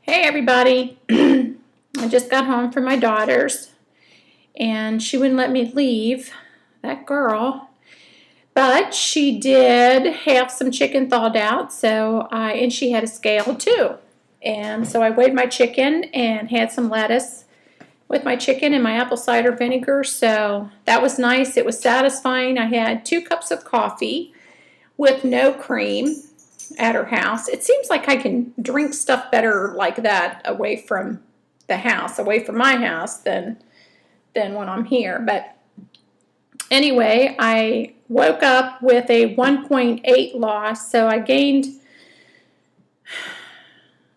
Hey everybody, I just got home from my daughter's and she wouldn't let me leave, that girl, but she did have some chicken thawed out, and she had a scale too. And so I weighed my chicken and had some lettuce with my chicken and my apple cider vinegar, so that was nice. It was satisfying. I had 2 cups of coffee with no cream at her house. It seems like I can drink stuff better like that away from the house, away from my house than when I'm here. But anyway, I woke up with a 1.8 loss, so I gained,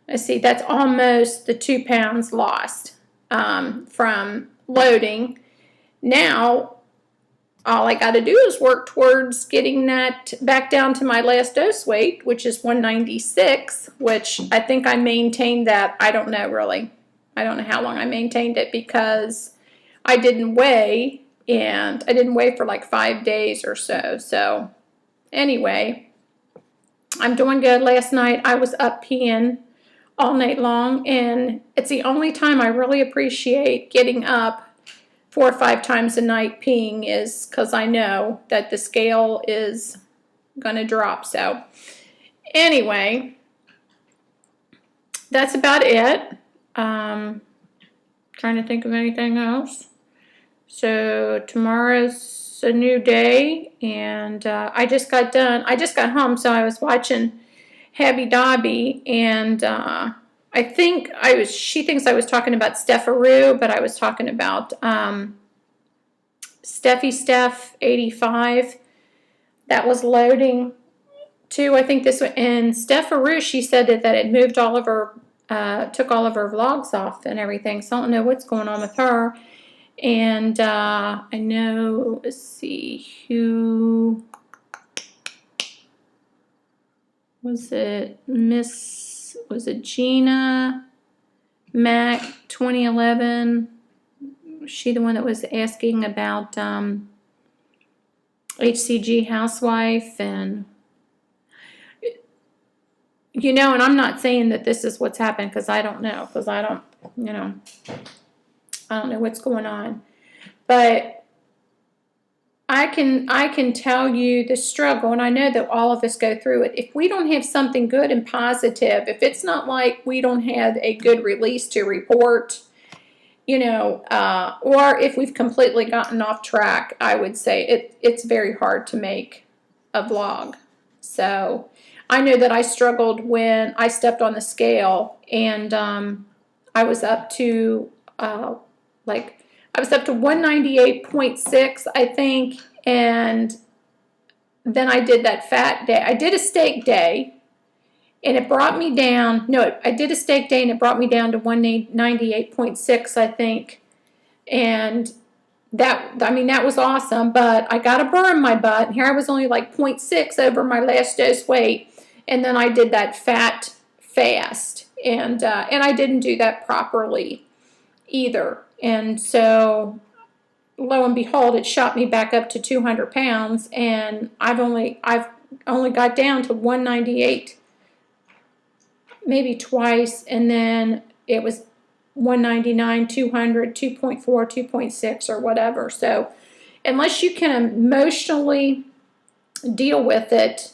let's see, that's almost the 2 pounds lost from loading. Now all I got to do is work towards getting that back down to my last dose weight, which is 196, which I think I maintained that. I don't know really. I don't know how long I maintained it because I didn't weigh, and I didn't weigh for like 5 days or so. So anyway, I'm doing good. Last night I was up peeing all night long, and it's the only time I really appreciate getting up 4 or 5 times a night peeing is because I know that the scale is going to drop. So anyway, that's about it. Trying to think of anything else. So tomorrow's a new day, and I just got home, so I was watching Habby Dobby, and she thinks I was talking about Steffaroo, but I was talking about Steffi Steph 85. That was loading too. I think this one, and Steffaroo, she said that it moved all of her, took all of her vlogs off and everything. So I don't know what's going on with her. And I know, let's see, who was it? Was it Gina Mac 2011? Was she the one that was asking about HCG housewife? And and I'm not saying that this is what's happened because I don't know, because I don't know what's going on, but I can tell you the struggle, and I know that all of us go through it. If we don't have something good and positive, if it's not like we don't have a good release to report, or if we've completely gotten off track, I would say it's very hard to make a vlog. So I know that I struggled when I stepped on the scale, and I was up to 198.6, I think, and then I did that fat day. I did a steak day, and it brought me down. No, I did a steak day, and it brought me down to 198.6, I think, and that was awesome. But I got a burn in my butt, and here I was only like 0.6 over my last dose weight, and then I did that fat fast, and I didn't do that properly either. And so, lo and behold, it shot me back up to 200 pounds, and I've only got down to 198, maybe twice, and then it was 199, 200, 2.4, 2.6, or whatever. So, unless you can emotionally deal with it,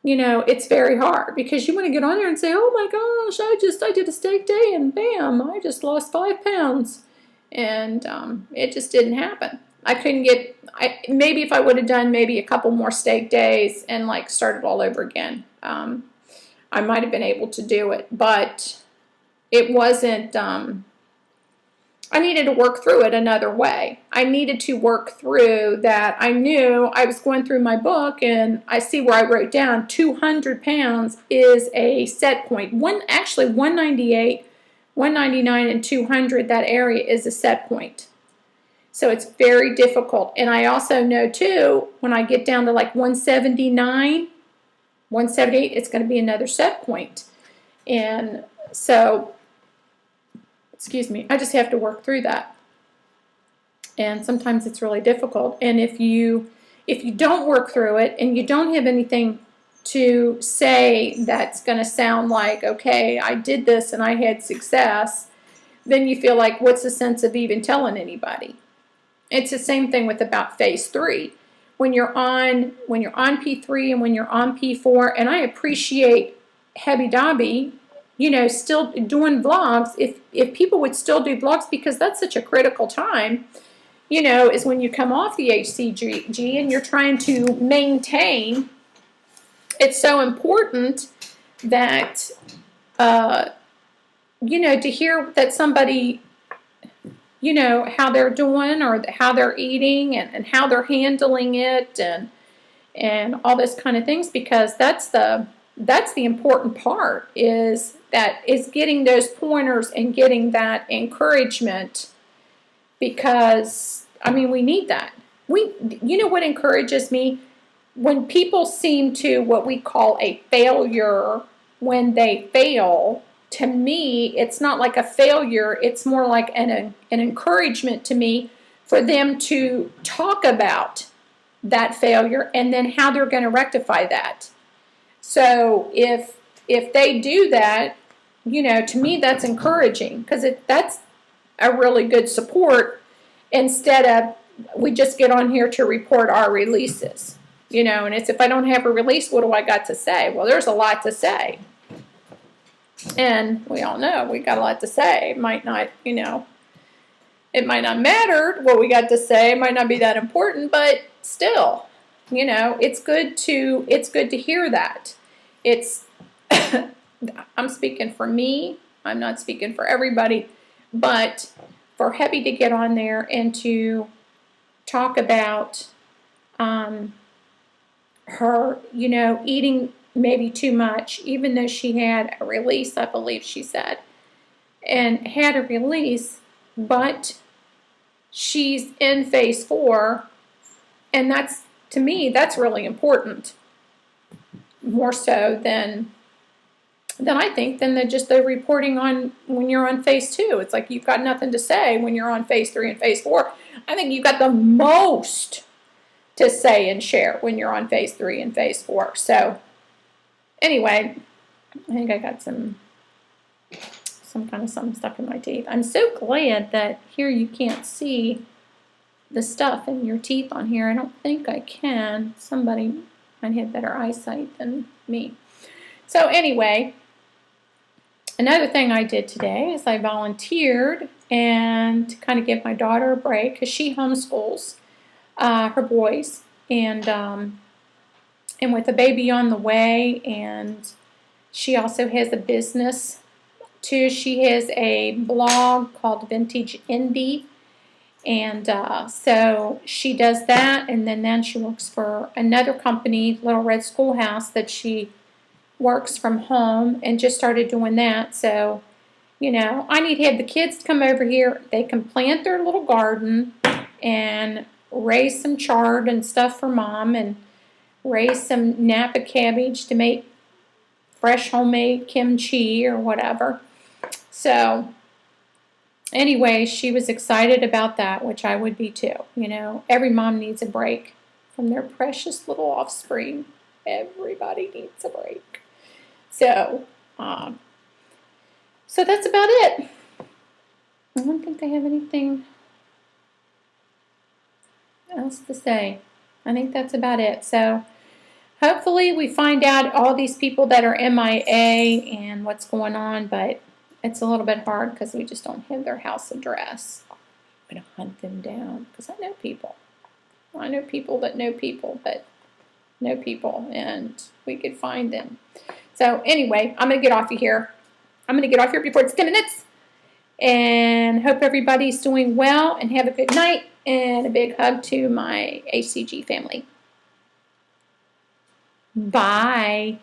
it's very hard, because you want to get on there and say, oh my gosh, I did a steak day and bam, I just lost 5 pounds. And it just didn't happen. I couldn't maybe if I would have done maybe a couple more steak days and like started all over again, I might have been able to do it, but it wasn't, I needed to work through it another way. I needed to work through that. I knew I was going through my book, and I see where I wrote down 200 pounds is a set point. Actually 198, 199, and 200, that area is a set point. So it's very difficult. And I also know too, when I get down to like 179, 178, it's going to be another set point. And so, excuse me, I just have to work through that. And sometimes it's really difficult. And if you don't work through it, and you don't have anything to say that's going to sound like, okay, I did this and I had success, then you feel like, what's the sense of even telling anybody? It's the same thing with about phase 3. When you're on P3 and when you're on P4, and I appreciate Hebby Dobby, still doing vlogs. If people would still do vlogs, because that's such a critical time, is when you come off the HCG and you're trying to maintain. It's so important that, to hear that somebody, how they're doing or how they're eating and how they're handling it and all this kind of things, because that's the important part, is getting those pointers and getting that encouragement, because, we need that. What encourages me? When people seem to what we call a failure, when they fail, to me, it's not like a failure. It's more like an encouragement to me for them to talk about that failure and then how they're going to rectify that. So if they do that, to me, that's encouraging, because that's a really good support, instead of we just get on here to report our releases. And it's, if I don't have a release, what do I got to say? Well, there's a lot to say. And we all know we got a lot to say. It might not, it might not matter what we got to say. It might not be that important, but still, it's good to hear that. It's, I'm speaking for me. I'm not speaking for everybody, but for Hebby to get on there and to talk about, her, eating maybe too much, even though she had a release, I believe she said, and had a release, but she's in phase 4, and that's, to me, that's really important, more so than I think, than just the reporting on when you're on phase 2. It's like you've got nothing to say when you're on phase 3 and phase 4. I think you've got the most to say and share when you're on phase 3 and phase 4. So anyway, I think I got some kind of something stuck in my teeth. I'm so glad that here you can't see the stuff in your teeth on here. I don't think I can. Somebody might have better eyesight than me. So anyway, another thing I did today is I volunteered and to kind of give my daughter a break, because she homeschools her boys, and with a baby on the way, and she also has a business too. She has a blog called Vintage Indie, and so she does that, and then she works for another company, Little Red Schoolhouse, that she works from home, and just started doing that. So I need to have the kids to come over here. They can plant their little garden and raise some chard and stuff for Mom, and raise some Napa cabbage to make fresh homemade kimchi or whatever. So anyway, she was excited about that, which I would be too. Every mom needs a break from their precious little offspring. Everybody needs a break. So that's about it. I don't think I have anything else to say. I think that's about it. So hopefully we find out all these people that are MIA and what's going on, but it's a little bit hard because we just don't have their house address. I'm going to hunt them down, because I know people. I know people that know people that know people, and we could find them. So anyway, I'm going to get off of here. I'm going to get off here before it's 10 minutes. And hope everybody's doing well, and have a good night, and a big hug to my HCG family. Bye.